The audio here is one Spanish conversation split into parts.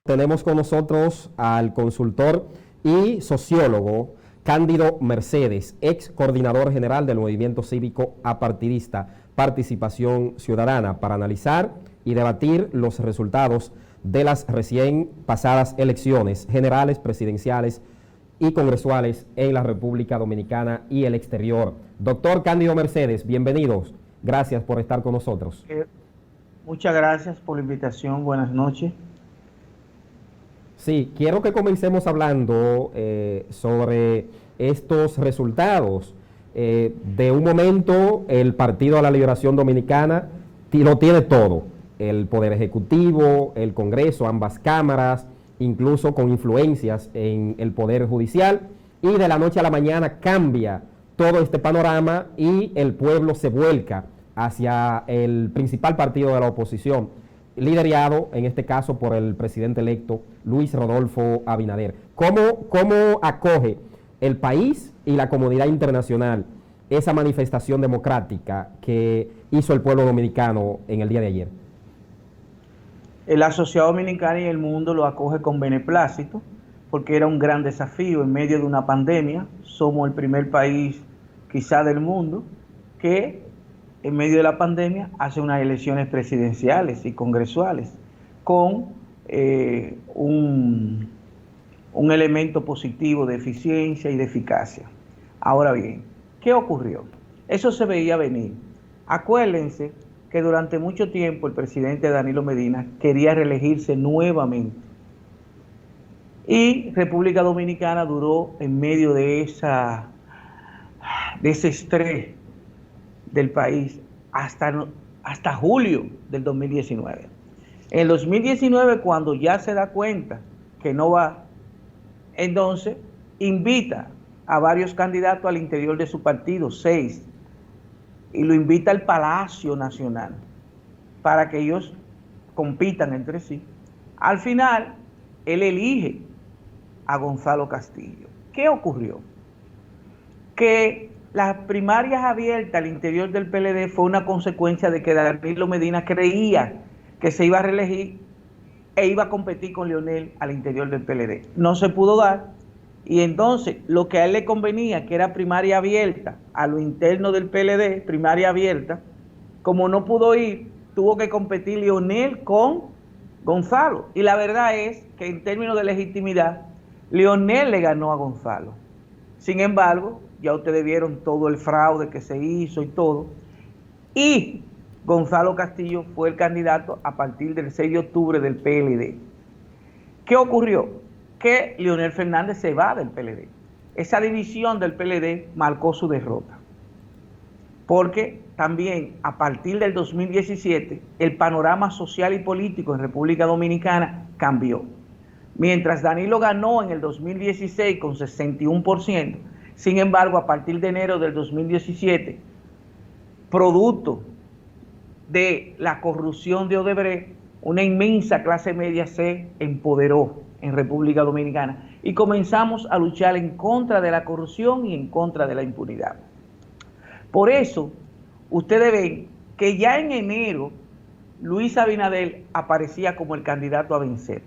Tenemos con nosotros al consultor y sociólogo Cándido Mercedes, ex coordinador general del Movimiento Cívico Apartidista Participación Ciudadana, para analizar y debatir los resultados de las recién pasadas elecciones generales, presidenciales y congresuales en la República Dominicana y el exterior. Doctor Cándido Mercedes, bienvenidos. Gracias por estar con nosotros. Muchas gracias por la invitación. Buenas noches. Sí, quiero que comencemos hablando sobre estos resultados. De un momento, el Partido de la Liberación Dominicana lo tiene todo: el Poder Ejecutivo, el Congreso, ambas cámaras, incluso con influencias en el Poder Judicial, y de la noche a la mañana cambia todo este panorama y el pueblo se vuelca hacia el principal partido de la oposición, liderado en este caso por el presidente electo Luis Rodolfo Abinader. ¿Cómo acoge el país y la comunidad internacional esa manifestación democrática que hizo el pueblo dominicano en el día de ayer? La sociedad dominicana y el mundo lo acoge con beneplácito, porque era un gran desafío en medio de una pandemia. Somos el primer país quizá del mundo que en medio de la pandemia hace unas elecciones presidenciales y congresuales con un elemento positivo de eficiencia y de eficacia. Ahora bien, ¿qué ocurrió? Eso se veía venir. Acuérdense que durante mucho tiempo el presidente Danilo Medina quería reelegirse nuevamente. Y República Dominicana duró en medio de ese estrés del país hasta julio del 2019. En el 2019, cuando ya se da cuenta que no va, entonces invita a varios candidatos al interior de su partido, 6, y lo invita al Palacio Nacional para que ellos compitan entre sí. Al final, él elige a Gonzalo Castillo. ¿Qué ocurrió? Que las primarias abiertas al interior del PLD fue una consecuencia de que Danilo Medina creía que se iba a reelegir e iba a competir con Leonel al interior del PLD. No se pudo dar, y entonces lo que a él le convenía, que era primaria abierta a lo interno del PLD, primaria abierta, como no pudo ir, tuvo que competir Leonel con Gonzalo. Y la verdad es que en términos de legitimidad, Leonel le ganó a Gonzalo. Sin embargo, ya ustedes vieron todo el fraude que se hizo y todo. Y Gonzalo Castillo fue el candidato a partir del 6 de octubre del PLD. ¿Qué ocurrió? Que Leonel Fernández se va del PLD. Esa división del PLD marcó su derrota. Porque también a partir del 2017 el panorama social y político en República Dominicana cambió. Mientras Danilo ganó en el 2016 con 61%, sin embargo, a partir de enero del 2017, producto de la corrupción de Odebrecht, una inmensa clase media se empoderó en República Dominicana y comenzamos a luchar en contra de la corrupción y en contra de la impunidad. Por eso, ustedes ven que ya en enero Luis Abinader aparecía como el candidato a vencer.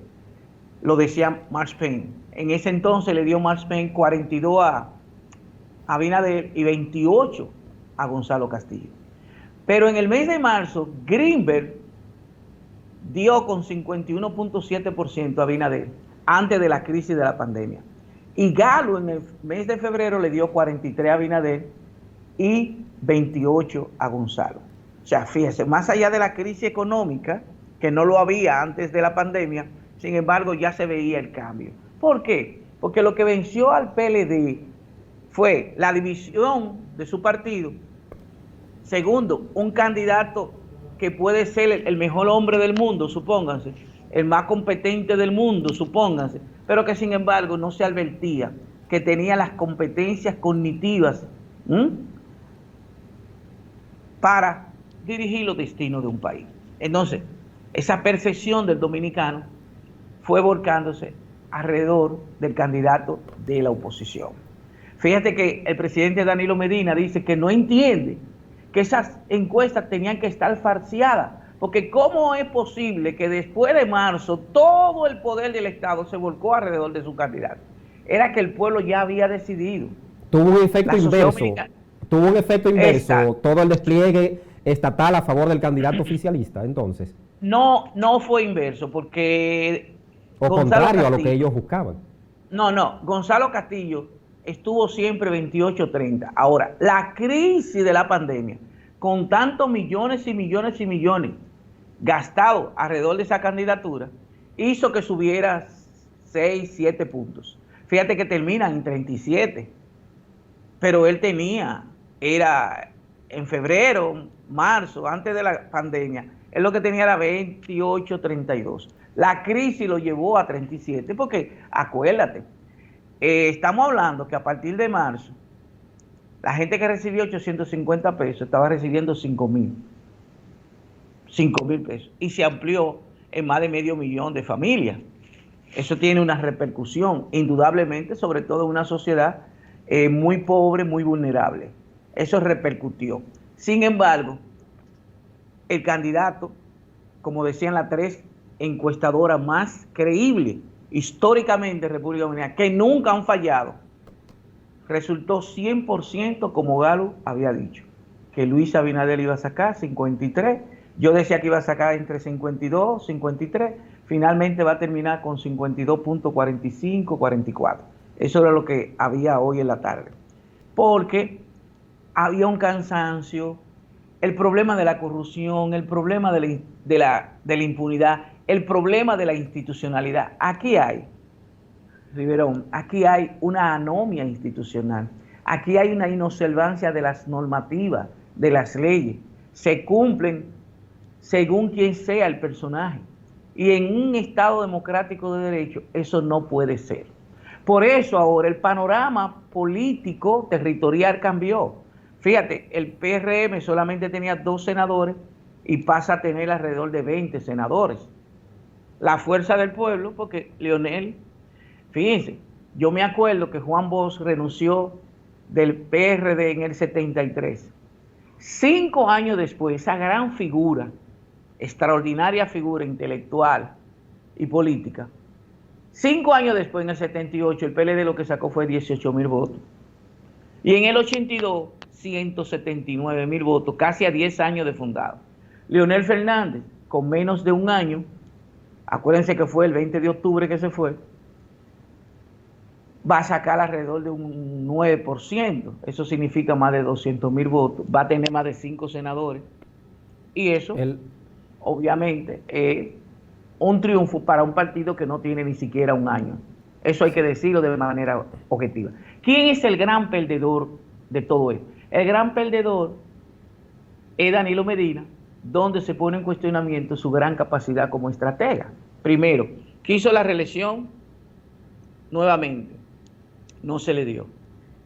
Lo decía Mark Payne. En ese entonces le dio Mark Payne 42 a Abinader y 28 a Gonzalo Castillo. Pero en el mes de marzo, Greenberg dio con 51.7% a Abinader antes de la crisis de la pandemia. Y Galo en el mes de febrero le dio 43 a Abinader y 28 a Gonzalo. O sea, fíjense, más allá de la crisis económica, que no lo había antes de la pandemia, sin embargo ya se veía el cambio. ¿Por qué? Porque lo que venció al PLD fue la división de su partido. Segundo, un candidato que puede ser el mejor hombre del mundo, supónganse, el más competente del mundo, supónganse, pero que sin embargo no se advertía que tenía las competencias cognitivas para dirigir los destinos de un país. Entonces, esa percepción del dominicano fue volcándose alrededor del candidato de la oposición. Fíjate que el presidente Danilo Medina dice que no entiende que esas encuestas tenían que estar falseadas, porque ¿cómo es posible que después de marzo todo el poder del Estado se volcó alrededor de su candidato? Era que el pueblo ya había decidido. Tuvo un efecto inverso. Tuvo un efecto inverso todo el despliegue estatal a favor del candidato oficialista, entonces. No, no fue inverso, porque o contrario a lo que ellos buscaban. No, Gonzalo Castillo estuvo siempre 28-30. Ahora, la crisis de la pandemia, con tantos millones y millones y millones gastados alrededor de esa candidatura, hizo que subiera 6, 7 puntos. Fíjate que terminan en 37, pero él era en febrero, marzo, antes de la pandemia, él lo que tenía era 28, 32. La crisis lo llevó a 37, porque acuérdate, estamos hablando que a partir de marzo, la gente que recibía 850 pesos estaba recibiendo 5,000 pesos, y se amplió en más de 500,000 de familias. Eso tiene una repercusión, indudablemente, sobre todo en una sociedad muy pobre, muy vulnerable. Eso repercutió. Sin embargo, el candidato, como decían las 3 encuestadoras más creíbles históricamente en República Dominicana, que nunca han fallado, resultó 100% como Galo había dicho, que Luis Abinader iba a sacar 53, yo decía que iba a sacar entre 52, 53, finalmente va a terminar con 52.45, 44. Eso era lo que había hoy en la tarde, porque había un cansancio, el problema de la corrupción, el problema de la impunidad, el problema de la institucionalidad. Aquí hay, Riverón, aquí hay una anomia institucional, aquí hay una inobservancia de las normativas, de las leyes, se cumplen según quien sea el personaje, y en un Estado democrático de derecho eso no puede ser. Por eso ahora el panorama político territorial cambió. Fíjate, el PRM solamente tenía 2 senadores y pasa a tener alrededor de 20 senadores. La fuerza del pueblo, porque Leonel, fíjense, yo me acuerdo que Juan Bosch renunció del PRD en el 73. 5 años después, esa gran figura, extraordinaria figura intelectual y política, 5 años después, en el 78, el PLD lo que sacó fue 18,000 votos. Y en el 82, 179,000 votos, casi a 10 años de fundado. Leonel Fernández, con menos de un año, acuérdense que fue el 20 de octubre que se fue, va a sacar alrededor de un 9%. Eso significa más de 200,000 votos. Va a tener más de 5 senadores. Y eso, obviamente, es un triunfo para un partido que no tiene ni siquiera un año. Eso hay que decirlo de manera objetiva. ¿Quién es el gran perdedor de todo esto? El gran perdedor es Danilo Medina, donde se pone en cuestionamiento su gran capacidad como estratega. Primero, quiso la reelección nuevamente, no se le dio.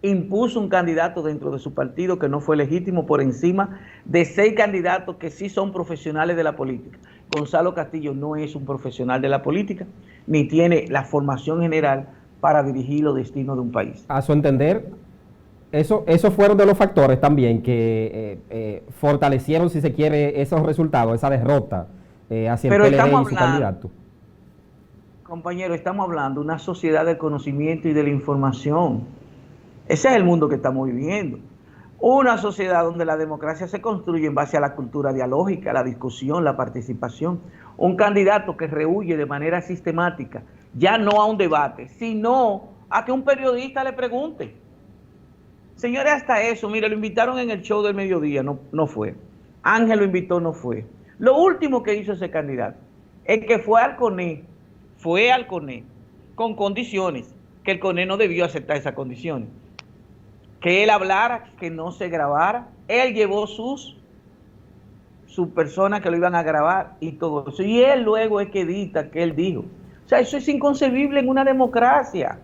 Impuso un candidato dentro de su partido que no fue legítimo por encima de 6 candidatos que sí son profesionales de la política. Gonzalo Castillo no es un profesional de la política, ni tiene la formación general para dirigir los destinos de un país. A su entender, esos fueron de los factores también que fortalecieron, si se quiere, esos resultados, esa derrota hacia el PLD y su candidato. Compañero, estamos hablando de una sociedad del conocimiento y de la información. Ese es el mundo que estamos viviendo. Una sociedad donde la democracia se construye en base a la cultura dialógica, la discusión, la participación. Un candidato que rehúye de manera sistemática, ya no a un debate, sino a que un periodista le pregunte. Señores, hasta eso, mire, lo invitaron en el show del mediodía, no fue. Ángel lo invitó, no fue. Lo último que hizo ese candidato es que fue al CONE, con condiciones, que el CONE no debió aceptar esas condiciones. Que él hablara, que no se grabara. Él llevó sus personas que lo iban a grabar y todo eso. Y él luego es que edita que él dijo. O sea, eso es inconcebible en una democracia.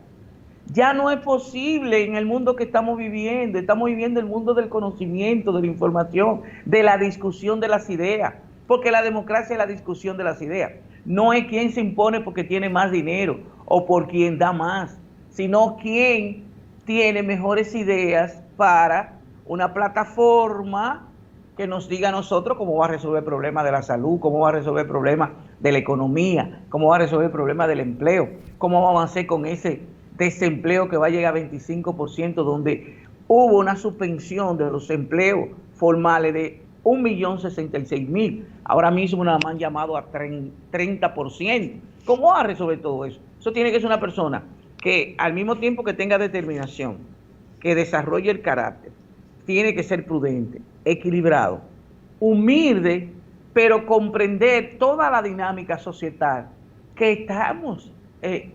Ya no es posible en el mundo que estamos viviendo. Estamos viviendo el mundo del conocimiento, de la información, de la discusión de las ideas. Porque la democracia es la discusión de las ideas. no es quién se impone porque tiene más dinero o por quien da más, sino quién tiene mejores ideas para una plataforma que nos diga a nosotros cómo va a resolver el problema de la salud, cómo va a resolver el problema de la economía, cómo va a resolver el problema del empleo, cómo vamos a hacer con ese desempleo que va a llegar a 25%, donde hubo una suspensión de los empleos formales de 1.066.000. Ahora mismo nada más han llamado a 30%. ¿Cómo va a resolver todo eso? Eso tiene que ser una persona que al mismo tiempo que tenga determinación, que desarrolle el carácter, tiene que ser prudente, equilibrado, humilde, pero comprender toda la dinámica societal que estamos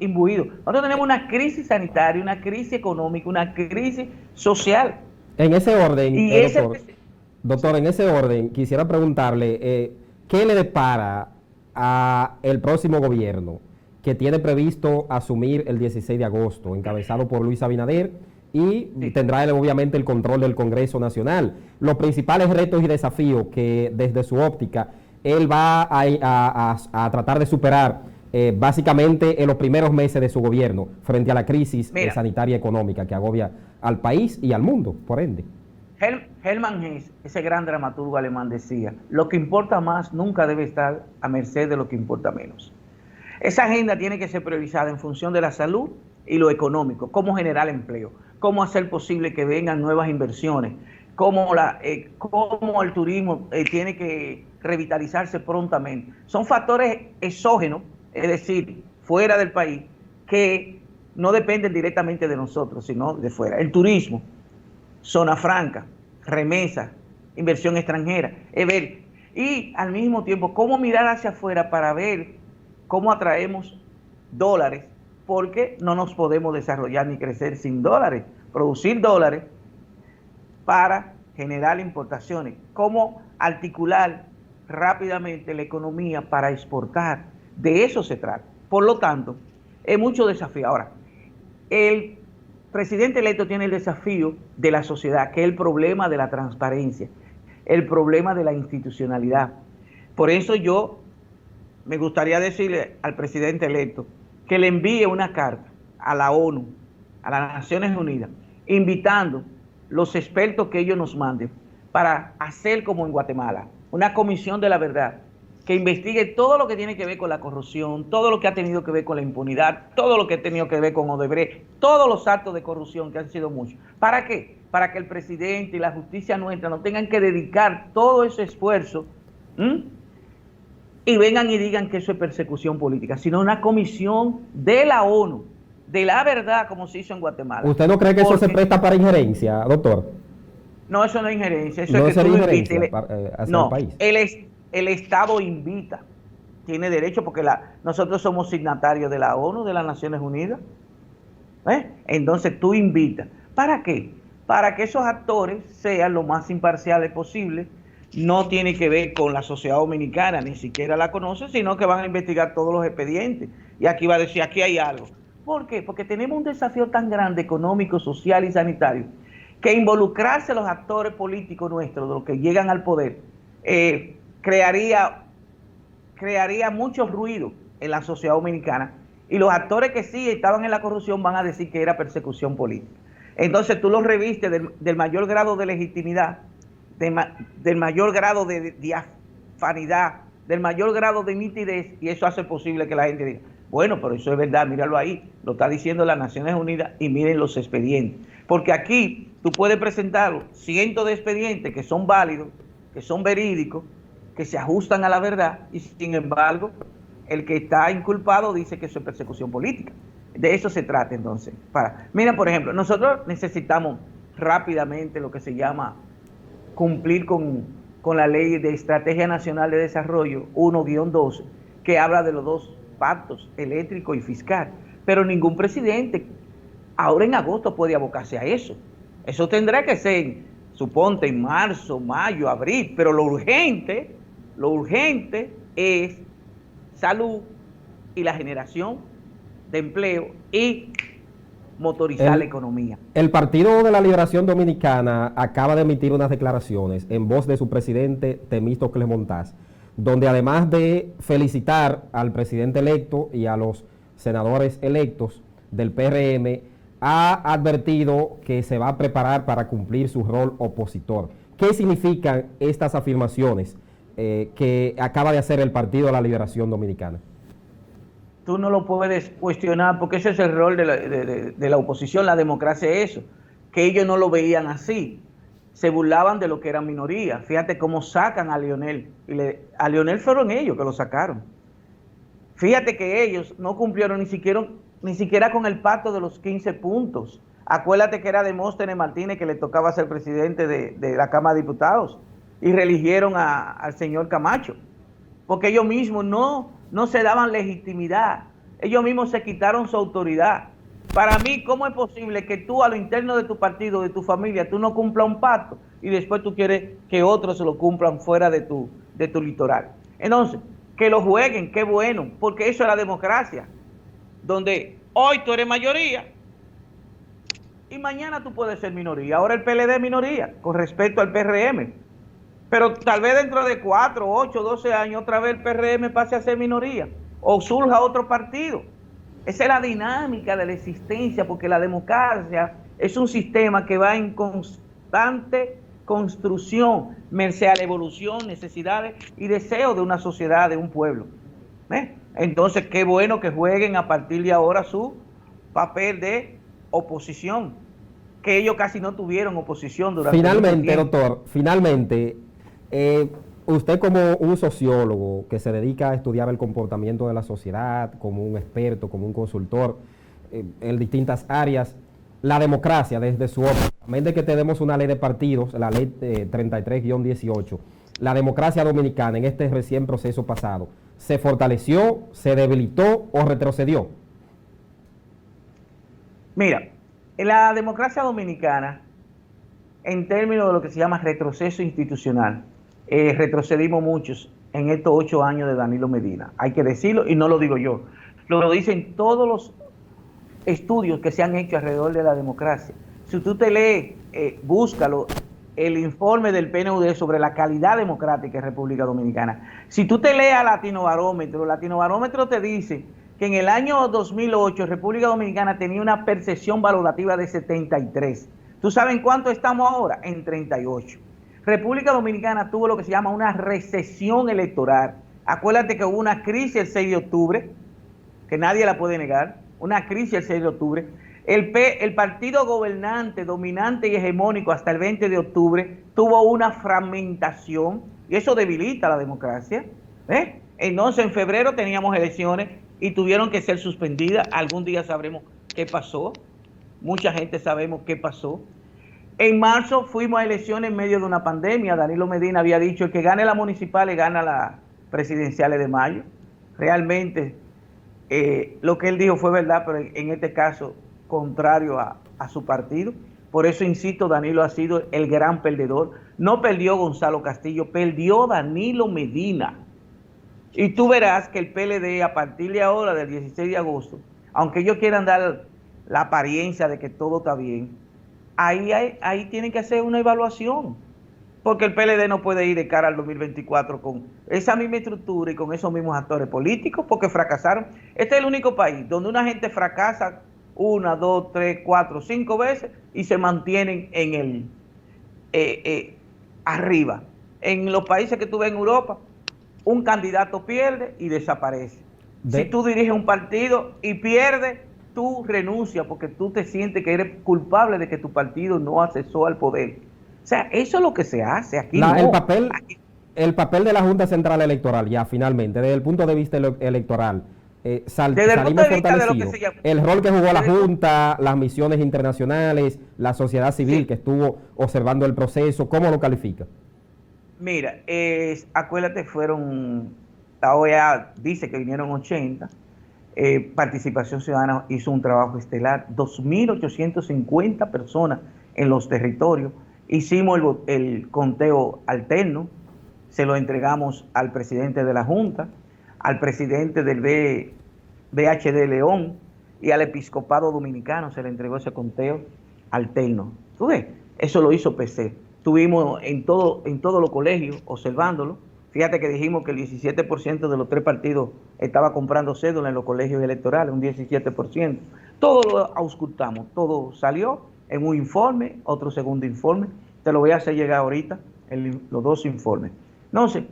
imbuidos. Nosotros tenemos una crisis sanitaria, una crisis económica, una crisis social. En ese orden, Y doctor, en ese orden, quisiera preguntarle, ¿qué le depara a el próximo gobierno que tiene previsto asumir el 16 de agosto, encabezado por Luis Abinader, y tendrá él, obviamente, el control del Congreso Nacional? Los principales retos y desafíos que desde su óptica él va a tratar de superar básicamente en los primeros meses de su gobierno frente a la crisis sanitaria y económica que agobia al país y al mundo, por ende. Hermann Hesse, ese gran dramaturgo alemán, decía: lo que importa más nunca debe estar a merced de lo que importa menos. Esa agenda tiene que ser priorizada en función de la salud y lo económico, cómo generar empleo, cómo hacer posible que vengan nuevas inversiones, cómo el turismo tiene que revitalizarse prontamente. Son factores exógenos, es decir, fuera del país, que no dependen directamente de nosotros, sino de fuera. El turismo, zona franca, remesa, inversión extranjera, y al mismo tiempo cómo mirar hacia afuera para ver cómo atraemos dólares, porque no nos podemos desarrollar ni crecer sin dólares, producir dólares para generar importaciones, cómo articular rápidamente la economía para exportar. De eso se trata. Por lo tanto, es mucho desafío. Ahora, el presidente electo tiene el desafío de la sociedad, que es el problema de la transparencia, el problema de la institucionalidad. Por eso yo me gustaría decirle al presidente electo que le envíe una carta a la ONU, a las Naciones Unidas, invitando los expertos que ellos nos manden para hacer como en Guatemala, una comisión de la verdad, que investigue todo lo que tiene que ver con la corrupción, todo lo que ha tenido que ver con la impunidad, todo lo que ha tenido que ver con Odebrecht, todos los actos de corrupción que han sido muchos. ¿Para qué? Para que el presidente y la justicia nuestra no tengan que dedicar todo ese esfuerzo y vengan y digan que eso es persecución política, sino una comisión de la ONU, de la verdad, como se hizo en Guatemala. ¿Usted no cree que eso se presta para injerencia, doctor? No, eso no es injerencia, eso no es que tú injerencia hacia el país. El Estado invita, tiene derecho, porque nosotros somos signatarios de la ONU, de las Naciones Unidas. Entonces tú invitas. ¿Para qué? Para que esos actores sean lo más imparciales posible. No tiene que ver con la sociedad dominicana, ni siquiera la conoce, sino que van a investigar todos los expedientes. Y aquí va a decir, aquí hay algo. ¿Por qué? Porque tenemos un desafío tan grande, económico, social y sanitario, que involucrarse los actores políticos nuestros, de los que llegan al poder, crearía mucho ruido en la sociedad dominicana, y los actores que sí estaban en la corrupción van a decir que era persecución política. Entonces tú los revistes del mayor grado de legitimidad, del mayor grado de diafanidad, del mayor grado de nitidez, y eso hace posible que la gente diga, bueno, pero eso es verdad, míralo ahí, lo está diciendo las Naciones Unidas, y miren los expedientes. Porque aquí tú puedes presentar cientos de expedientes que son válidos, que son verídicos, que se ajustan a la verdad, y sin embargo, el que está inculpado dice que eso es persecución política. De eso se trata entonces. Mira, por ejemplo, nosotros necesitamos rápidamente lo que se llama cumplir con la Ley de Estrategia Nacional de Desarrollo 1-12, que habla de los dos pactos, eléctrico y fiscal. Pero ningún presidente ahora en agosto puede abocarse a eso. Eso tendrá que ser, suponte, en marzo, mayo, abril, pero lo urgente es salud y la generación de empleo y motorizar la economía. El Partido de la Liberación Dominicana acaba de emitir unas declaraciones en voz de su presidente Temístocles Montaz, donde además de felicitar al presidente electo y a los senadores electos del PRM, ha advertido que se va a preparar para cumplir su rol opositor. ¿Qué significan estas afirmaciones que acaba de hacer el Partido de la Liberación Dominicana? Tú no lo puedes cuestionar porque ese es el rol de la oposición, la democracia es eso, que ellos no lo veían así, se burlaban de lo que era minoría. Fíjate cómo sacan a Leonel, a Leonel fueron ellos que lo sacaron. Fíjate que ellos no cumplieron ni siquiera con el pacto de los 15 puntos. Acuérdate que era Demóstenes Martínez que le tocaba ser presidente de la Cámara de Diputados y reeligieron al señor Camacho, porque ellos mismos no se daban legitimidad, ellos mismos se quitaron su autoridad. Para mí, ¿cómo es posible que tú a lo interno de tu partido, de tu familia, tú no cumplas un pacto y después tú quieres que otros se lo cumplan fuera de tu litoral? Entonces, que lo jueguen, qué bueno, porque eso es la democracia, donde hoy tú eres mayoría y mañana tú puedes ser minoría. Ahora el PLD es minoría con respecto al PRM. Pero tal vez dentro de 4, 8, 12 años otra vez el PRM pase a ser minoría o surja otro partido. Esa es la dinámica de la existencia, porque la democracia es un sistema que va en constante construcción, merced a la evolución, necesidades y deseos de una sociedad, de un pueblo. Entonces, qué bueno que jueguen a partir de ahora su papel de oposición, que ellos casi no tuvieron oposición durante Finalmente, mucho tiempo. doctor, finalmente, usted como un sociólogo que se dedica a estudiar el comportamiento de la sociedad, como un experto, como un consultor en distintas áreas, la democracia desde su óptica, a menos de que tenemos una ley de partidos, la ley 33-18, la democracia dominicana en este recién proceso pasado, ¿se fortaleció, se debilitó o retrocedió? Mira, la democracia dominicana, en términos de lo que se llama retroceso institucional, retrocedimos muchos en estos 8 años de Danilo Medina. Hay que decirlo y no lo digo yo. Lo dicen todos los estudios que se han hecho alrededor de la democracia. Si tú te lees, búscalo, el informe del PNUD sobre la calidad democrática en República Dominicana. Si tú te lees a Latinobarómetro te dice que en el año 2008 República Dominicana tenía una percepción valorativa de 73. ¿Tú sabes en cuánto estamos ahora? En 38. República Dominicana tuvo lo que se llama una recesión electoral. Acuérdate que hubo una crisis el 6 de octubre, que nadie la puede negar, una crisis el 6 de octubre. El partido gobernante, dominante y hegemónico hasta el 20 de octubre tuvo una fragmentación y eso debilita la democracia. Entonces en febrero teníamos elecciones y tuvieron que ser suspendidas. Algún día sabremos qué pasó. Mucha gente sabemos qué pasó. En marzo fuimos a elecciones en medio de una pandemia. Danilo Medina había dicho el que gane la municipal gana las presidenciales de mayo. Realmente lo que él dijo fue verdad, pero en este caso contrario a su partido. Por eso insisto, Danilo ha sido el gran perdedor. No perdió Gonzalo Castillo, perdió Danilo Medina. Y tú verás que el PLD a partir de ahora, del 16 de agosto, aunque ellos quieran dar la apariencia de que todo está bien, ahí tienen que hacer una evaluación, porque el PLD no puede ir de cara al 2024 con esa misma estructura y con esos mismos actores políticos, porque fracasaron. Este es el único país donde una gente fracasa 1, 2, 3, 4, 5 veces y se mantienen en arriba. En los países que tú ves en Europa, un candidato pierde y desaparece. Si tú diriges un partido y pierdes, tú renuncias porque tú te sientes que eres culpable de que tu partido no accesó al poder. O sea, eso es lo que se hace aquí. El papel de la Junta Central Electoral, ya finalmente, desde el punto de vista electoral, salimos fortalecidos. El rol que jugó la Junta, las misiones internacionales, la sociedad civil que estuvo observando el proceso, ¿cómo lo califica? Mira, acuérdate, la OEA dice que vinieron 80, Participación Ciudadana hizo un trabajo estelar, 2.850 personas en los territorios, hicimos el conteo alterno, se lo entregamos al presidente de la Junta, al presidente del BHD León y al episcopado dominicano se le entregó ese conteo alterno. ¿Tú ves? Eso lo hizo PC. Estuvimos en todos los colegios observándolo. Fíjate que dijimos que el 17% de los 3 partidos estaba comprando cédula en los colegios electorales, un 17%. Todo lo auscultamos, todo salió en un informe, otro segundo informe. Te lo voy a hacer llegar ahorita, los 2 informes. Entonces,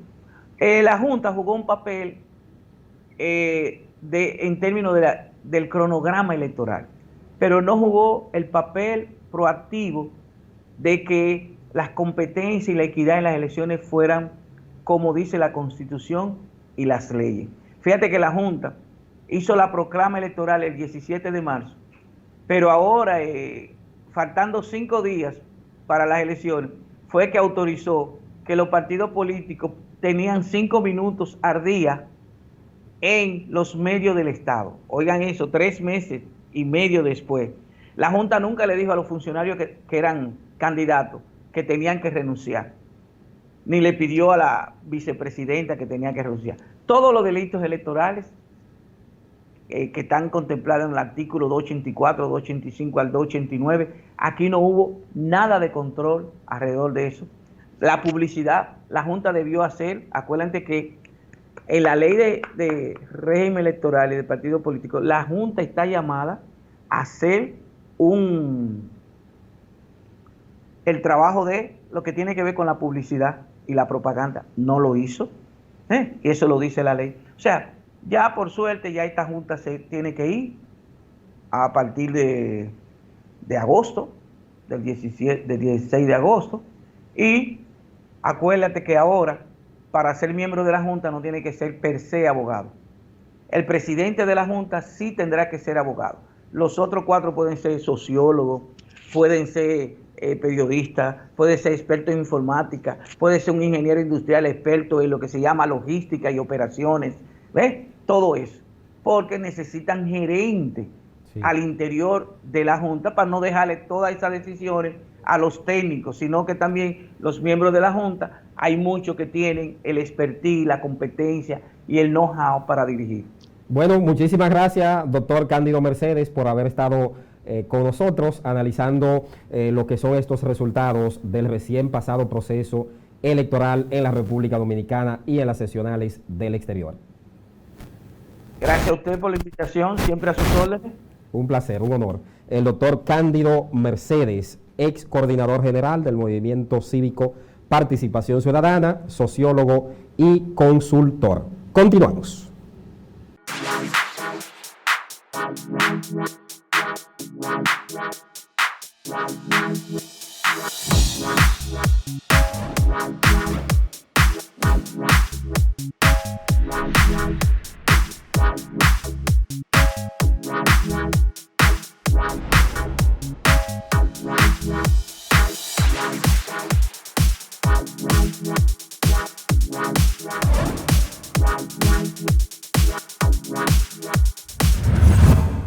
la Junta jugó un papel en términos del cronograma electoral, pero no jugó el papel proactivo de que las competencias y la equidad en las elecciones fueran como dice la Constitución y las leyes. Fíjate que la Junta hizo la proclama electoral el 17 de marzo, pero ahora, faltando 5 días para las elecciones, fue que autorizó que los partidos políticos tenían 5 minutos al día en los medios del Estado. Oigan eso, 3 meses y medio después. La Junta nunca le dijo a los funcionarios que eran candidatos que tenían que renunciar, ni le pidió a la vicepresidenta que tenía que renunciar. Todos los delitos electorales que están contemplados en el artículo 284, 285 al 289, aquí no hubo nada de control alrededor de eso. La publicidad, la Junta debió hacer, acuérdate que en la ley de régimen electoral y de partidos políticos, la Junta está llamada a hacer el trabajo de lo que tiene que ver con la publicidad y la propaganda. No lo hizo, y eso lo dice la ley. O sea, ya por suerte ya esta Junta se tiene que ir a partir de agosto, del 16 de agosto, y acuérdate que ahora, para ser miembro de la Junta no tiene que ser per se abogado. El presidente de la Junta sí tendrá que ser abogado. Los otros 4 pueden ser sociólogos, pueden ser periodistas, puede ser experto en informática, puede ser un ingeniero industrial experto en lo que se llama logística y operaciones. ¿Ves? Todo eso. Porque necesitan gerentes al interior de la Junta para no dejarle todas esas decisiones a los técnicos, sino que también los miembros de la Junta, hay muchos que tienen el expertise, la competencia y el know-how para dirigir. Bueno, muchísimas gracias, doctor Cándido Mercedes, por haber estado con nosotros analizando lo que son estos resultados del recién pasado proceso electoral en la República Dominicana y en las sesionales del exterior. Gracias a usted por la invitación, siempre a sus órdenes. Un placer, un honor. El doctor Cándido Mercedes, ex coordinador general del Movimiento Cívico Participación Ciudadana, sociólogo y consultor. Continuamos. Yeah.